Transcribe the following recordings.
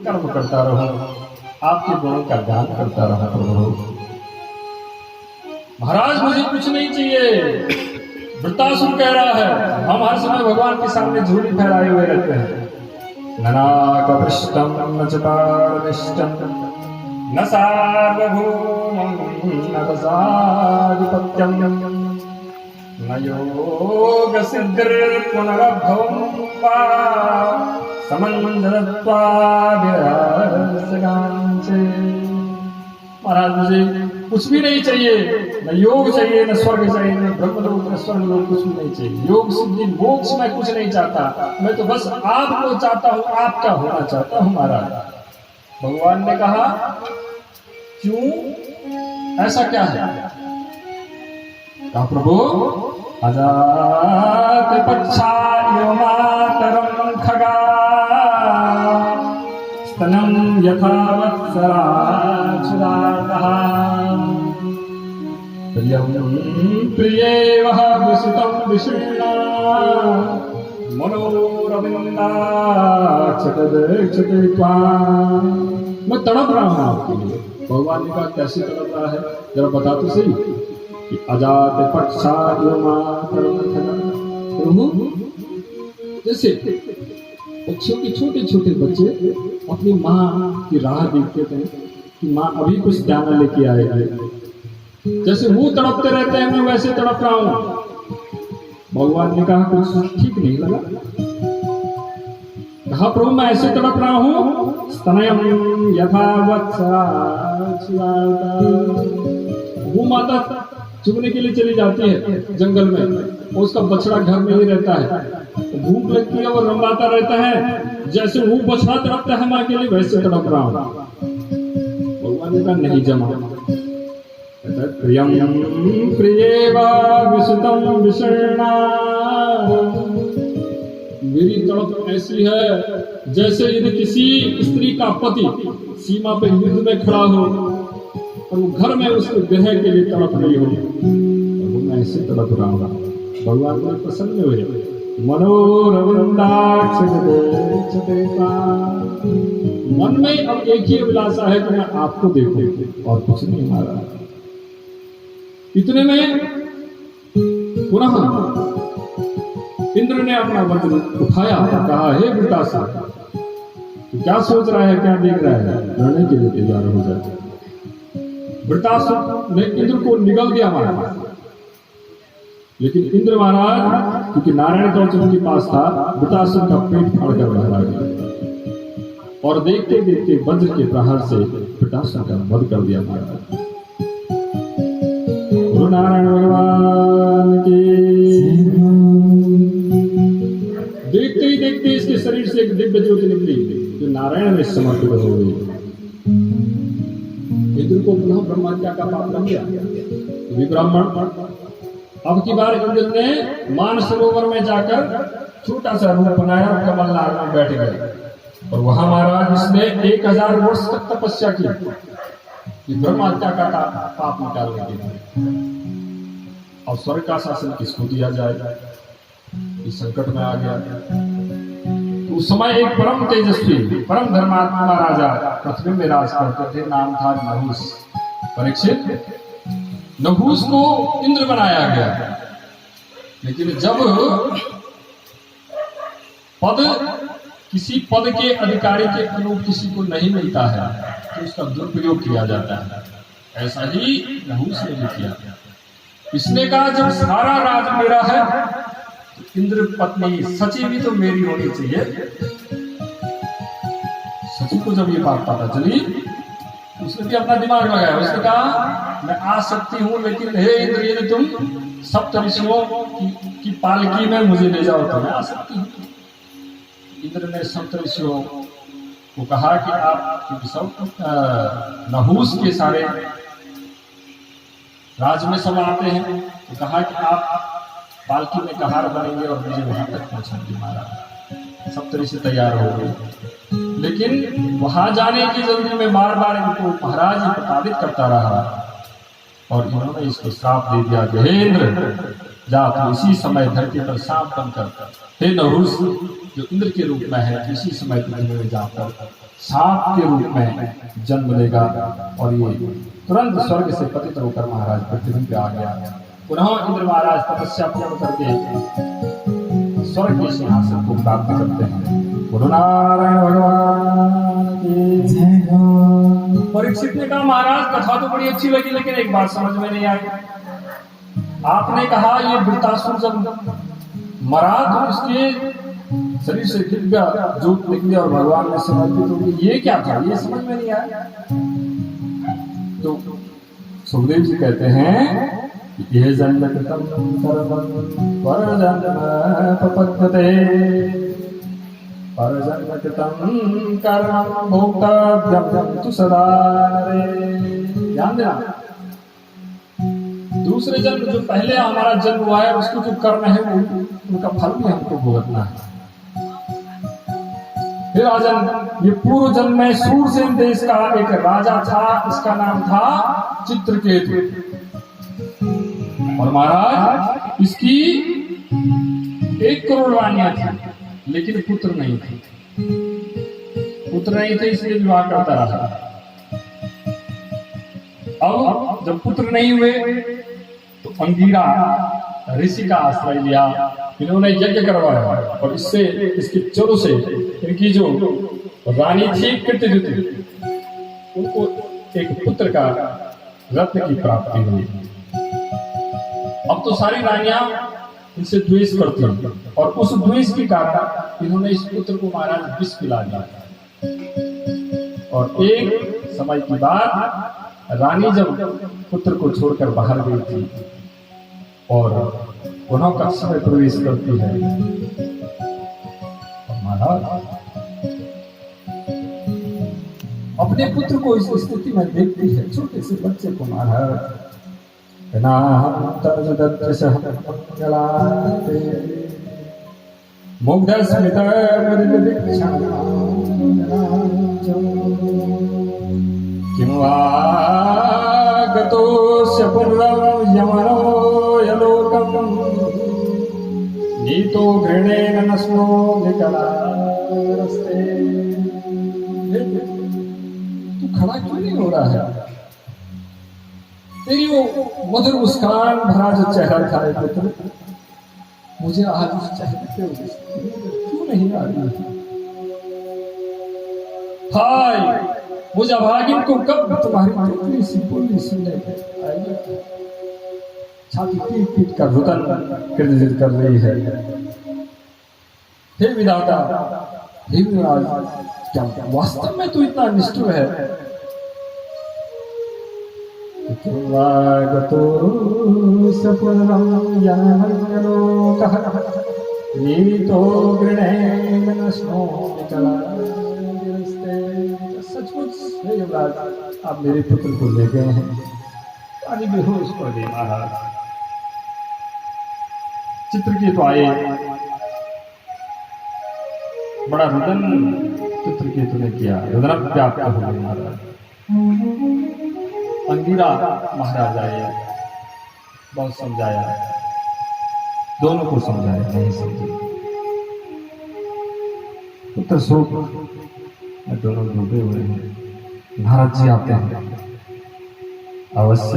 कर्म करता रहूं, आपके गुणों का गान करता रहा प्रभु। महाराज मुझे कुछ नहीं चाहिए। वृत्तासुर कह रहा है हम हर समय भगवान के सामने झूठी फैलाए हुए रहते हैं। ननाकपृष्टं न च पारमिष्टं न सार्वभौमं न रसाधिपत्यं न योगसिद्धिर् पुनरभवं वा समन्वयत्वा विरसगांचे। महाराज मुझे कुछ भी नहीं चाहिए, न योग चाहिए, न स्वर्ग चाहिए, न ब्रह्मलोक, न स्वर्गलोक, कुछ भी नहीं चाहिए। योग सिद्धि मोक्ष मैं कुछ नहीं चाहता, मैं तो बस आपको चाहता हूँ, आपका होना चाहता हूँ महाराज। भगवान ने कहा क्यों, ऐसा क्या है? कहा प्रभु अजात पक्षायो मातरं खगा स्तनं यथा वत्सरा चुरातः प्रिये वह विसुतं विषण्णा मनोरविन्दा चतुर्चते त्वां। मैं तड़प रहा हूँ आपके लिए। भगवान ने कहा कैसे तड़प रहा है, जरा बता तो सही। कि अजात पक्षायो मातरं खगा, प्रभु जैसे बच्चों के छोटे छोटे बच्चे अपनी माँ की राह देखते थे कि माँ अभी कुछ दाना लेके आएगी, जैसे वो तड़पते रहते हैं मैं वैसे तड़प रहा हूँ। भगवान ने कहा कुछ ठीक नहीं लगा। कहा प्रभु मैं ऐसे तड़प रहा हूँ स्तनयं यथा वत्सरा वो माता चुगने के लिए चली जाती है जंगल में, उसका बछड़ा घर में ही रहता है, भूख लगती है और रंबाता रहता है, जैसे वो बछड़ा तड़पता है माँ के लिए वैसे तड़प रहा हूँ। भगवान ने कहा नहीं जमा। प्रियं प्रियेवा विसुतं विषण्णा, मेरी तड़प ऐसी है जैसे यदि किसी स्त्री का पति सीमा पे युद्ध में खड़ा हो और वो घर में उसके ग्रह के लिए तड़प रही हो, तो मैं ऐसे तड़प रहा हूँ। भगवान को प्रसन्न हुए। मन में अब एक ही अभिलाषा है कि मैं आपको देखूं और कुछ नहीं हमारा। इतने में पुनः इंद्र ने अपना वज्र उठाया और कहा हे वृत्तासुर क्या सोच रहा है, क्या देख रहा है, लड़ने के लिए तैयार हो जाए। वृत्तासुर ने इंद्र को निगल दिया महाराज, लेकिन इंद्र महाराज क्योंकि नारायण कवच उनके पास था, वृत्तासुर का पेट फाड़कर बाहर आ गया और देखते देखते वज्र के प्रहार से वृत्तासुर का वध कर दिया महाराज। गुरु नारायण भगवान की। देखते ही देखते इसके शरीर से एक दिव्य ज्योति निकली जो नारायण में समर्पित हो गई। इंद्र को पुनः ब्रह्महत्या का पाप लग गया। ब्राह्मण अब की बार इंद्र ने मानसरोवर में जाकर छोटा सा रूप बनाया और कमलनाथ में बैठ गए और वहां महाराज इसने 1000 वर्ष तक तपस्या की ब्रह्महत्या का पाप निकालने के लिए। और स्वर्ग का शासन किसको दिया जाए, इस संकट में आ गया। उस समय एक परम तेजस्वी परम धर्मात्मा राजा पृथ्वी में राज करते थे, नाम था नहुस। परीक्षित नहुस को इंद्र बनाया गया, लेकिन जब पद किसी पद के अधिकारी के अनुरूप किसी को नहीं मिलता है तो उसका दुरुपयोग किया जाता है। ऐसा ही नहुस ने भी किया। इसने कहा जब सारा राज मेरा है तो इंद्र पत्नी सची भी तो मेरी होनी चाहिए। सची को जब ये बात पता चली उसने भी अपना दिमाग लगाया। उसने कहा मैं आ सकती हूँ, लेकिन हे इंद्र यदि तुम सप्त ऋषियों की पालकी में मुझे ले जाओ तो मैं आ सकती हूँ। इंद्र ने सप्त ऋषियों को कहा कि आप सब नहुस के सारे राज में सब आते हैं, तो कहा कि आप पालकी में कहार बनेंगे और मुझे वहां तक पहुंचाएंगे। महाराज सप्तऋषि तैयार हो गए, लेकिन वहां जाने की जल्दी में बार बार इनको महाराज ही प्रताड़ित करता रहा और इन्होंने इसको श्राप दे दिया कि हे इंद्र जा तो इसी समय धरती पर सांप बनकर, हे नहुस जो इंद्र के रूप में है, इसी समय पृथ्वी में जाकर सांप के रूप में जन्म लेगा। और ये तुरंत स्वर्ग से पतित होकर महाराज पृथ्वी पे आ गया। पुनः इंद्र महाराज तपस्या पूर्ण करके स्वर्ग के सिंहासन को प्राप्त करते हैं। बोलो नारायण भगवान की जय। परीक्षित ने कहा महाराज कथा तो बड़ी अच्छी लगी, लेकिन एक बात समझ में नहीं आई। आपने कहा ये वृत्तासुर जब मरा तो इसके शरीर से दिव्य ज्योत निकली और भगवान में समर्पित हो गई, ये क्या था, ये समझ में नहीं आया। तो सुखदेव जी कहते हैं ये जन्म कृतम कर्मं परजन्म प्रपद्यते, परजन्म कृतम कर्मं भोक्तव्यं तु सदा रे। ध्यान देना, दूसरे जन्म जो पहले हमारा जन्म हुआ है उसको जो कर्म है उनका फल भी हमको भुगतना है। फिर राजन ये पूर्व जन्म में सूरसेन देश का एक राजा था, इसका नाम था चित्रकेतु। और महाराज इसकी 1 करोड़ रानियां थी, लेकिन पुत्र नहीं थे। पुत्र नहीं थे इसलिए विवाह करता रहा। अब जब पुत्र नहीं हुए तो अंगीरा ऋषि का आश्रय लिया, इन्होंने यज्ञ करवाया और इससे इसके चरों से इनकी जो रानी थी कृत्यजुति, उनको एक पुत्र का रत्न की प्राप्ति हुई। अब तो सारी रानियां इनसे द्वेष करती हैं और उस द्वेष के कारण इन्होंने इस पुत्र को महाराज विष पिला दिया। और एक समय की बात रानी जब पुत्र को छोड़कर बाहर गई थी और पुनः कक्ष में प्रवेश करती है, और महाराज अपने पुत्र को इस स्थिति में देखती है, छोटे से बच्चे को महाराज किं वा गतोऽस्य पुनरं यमनो यलोकं नीतो घृणेन नश्नो निकलास्ते। तू खड़ा क्यों नहीं हो रहा है? तेरी वो मधुर मुस्कान भरा जो चेहरा था पुत्र, मुझे आज उस चेहरे पे क्यों नहीं आ रही है? हाय मुझ अभागिन को कब तुम्हारी टोकरी सी बोली सुनने आएगी। छाती पीट पीट कर रुदन कृतज्ञ कर रही है। हे विधाता, हे विराज, क्या वास्तव में तू इतना निष्ठुर है? किंवागतो सपुरं यमलोकः नीतो गृणेन नश्नो निकलास्ते। सचमुच हे युवराज, आप मेरे पुत्र को ले गए हैं, पानी बेहोश कर दे महाराज। चित्रकेतु आए, बड़ा रुदन चित्रकेतु ने किया, रुदन व्याप्त हो गए महाराज। अंगिरा महाराज आए, बहुत समझाया, दोनों को समझाया, नहीं समझे। पुत्र शोक में दोनों डूबे हुए हैं। महाराज जी आते हैं, अवश्य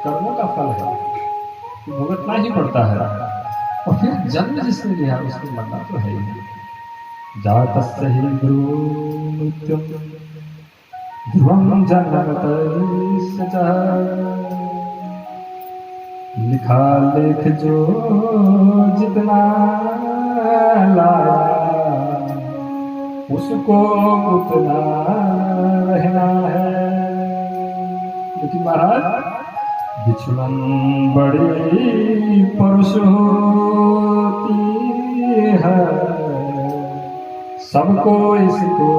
कर्मों का फल है, भुगतना ही पड़ता है। और फिर जन्म जिसने लिया उसको मरना तो है ही। जातस्य हि मृत्युं ध्रुवं जन्मतस्य च, लिखा लेख जो जितना लाया उसको उतना रहना है। लेकिन महाराज बिछुड़न बड़ी परुष होती है, सबको इसको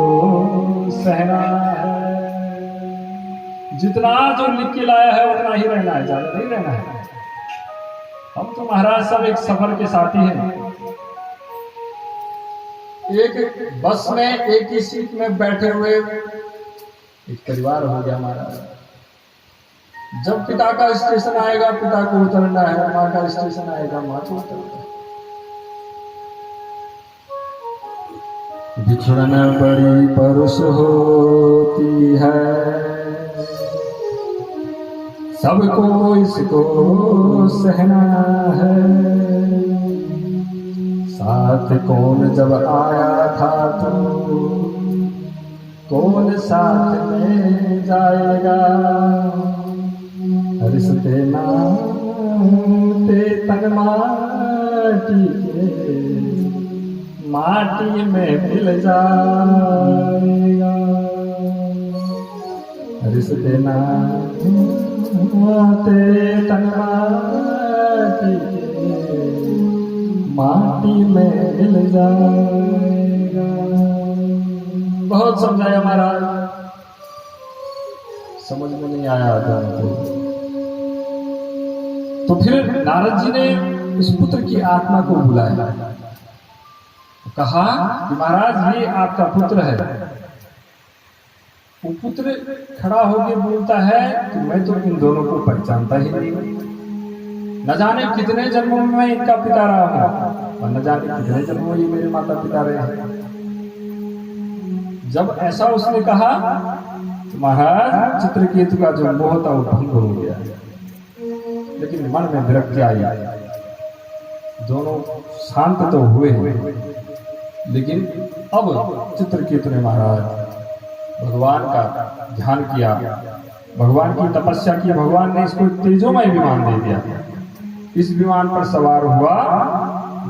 सहना है। जितना जो लिख के लाया है उतना ही रहना है, ज्यादा नहीं रहना है। हम तो महाराज सब एक सफर के साथी हैं। एक बस में एक ही सीट में बैठे हुए एक परिवार हो गया महाराज। जब पिता का स्टेशन आएगा पिता को उतरना है, माँ का स्टेशन आएगा माँ को उतरना है। बिछड़न बड़ी परुष होती है, सबको इसको सहना है। साथ कौन जब आया था तू, कौन साथ में जाएगा। रिश्ते नाते तन माटी के, माटी में मिल जाएगा। रिश्ते नाते तन माटी के, माटी में मिल जाएगा। बहुत समझाया महाराज, समझ में नहीं आया था तो फिर नारद जी ने उस पुत्र की आत्मा को बुलाया, कहा कि महाराज ये आपका पुत्र है। वो पुत्र खड़ा होकर बोलता है कि मैं तो इन दोनों को पहचानता ही नहीं, न जाने कितने जन्मों में मैं इनका पिता रहा हूं और न जाने कितने जन्मों ये मेरे माता पिता रहे हैं। जब ऐसा उसने कहा तो महाराज चित्रकेतु का जो मोह था वो भंग हो गया, लेकिन मन में विरक्ति आई। दोनों शांत तो हुए, लेकिन अब चित्रकेतु ने महाराज भगवान का ध्यान किया, भगवान की तपस्या की। भगवान ने इसको तेजोमय विमान दे दिया। इस विमान पर सवार हुआ,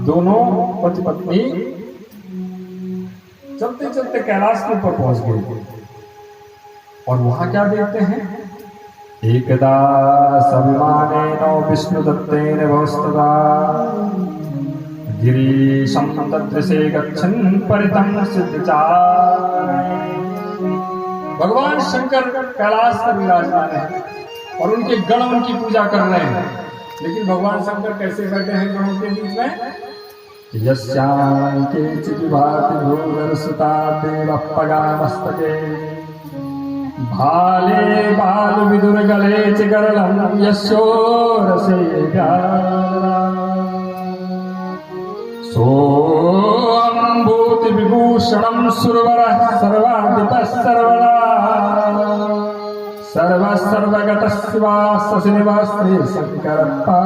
दोनों पति पत्नी चलते चलते कैलाश के ऊपर पहुंच गए। और वहां क्या देखते हैं, एकदा सविमानेन विष्णुदत्तेन भवस्तदा गिरीशं तदृशे गच्छन् परितं सिद्धचार। भगवान शंकर कैलाश पर विराजमान है और उनके गण उनकी पूजा कर रहे हैं, लेकिन भगवान शंकर कैसे बैठे हैं गणों के बीच में। यस्यांके चिभाति भूधरसुता देवप्पगा मस्तके, भाले बाल विदुर गले च गरलं यशोरसे प्यारा। सोऽम्भूति विभूषणं सुरवरः सर्वाधिपः सर्वदा, सर्व सर्वगतः शिवा शशिनिवासे शंकरप्पा।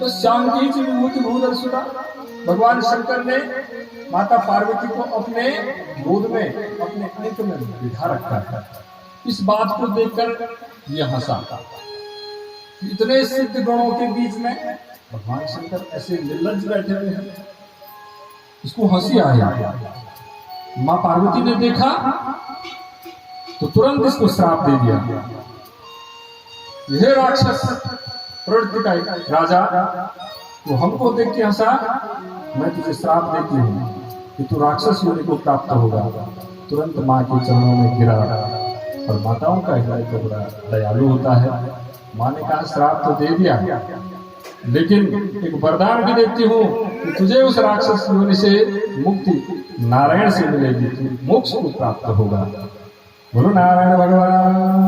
तो श्यामकी जी विभूति भूधरसुता, भगवान शंकर ने माता पार्वती को अपने गोद में, अपने अंक में बिठा रखा है। इस बात को देखकर यह हंसा। इतने सिद्ध गणों के बीच में भगवान शंकर ऐसे निर्लज्ज बैठे हुए हैं, इसको हंसी आई। माँ पार्वती ने देखा तो तुरंत इसको श्राप दे दिया। यह राक्षस प्रवृत्ति का राजा, तो हमको देख के हंसा, मैं तुझे श्राप देती हूँ कि तू राक्षस योनि को प्राप्त होगा। तुरंत माँ के चरणों में गिरा। और माताओं का हृदय तो बड़ा दयालु होता है। माँ ने कहा श्राप तो दे दिया, लेकिन एक वरदान भी देती हूँ कि तुझे उस राक्षस योनि से मुक्ति नारायण से मिलेगी, तू मोक्ष को प्राप्त होगा। बोलो नारायण भगवान।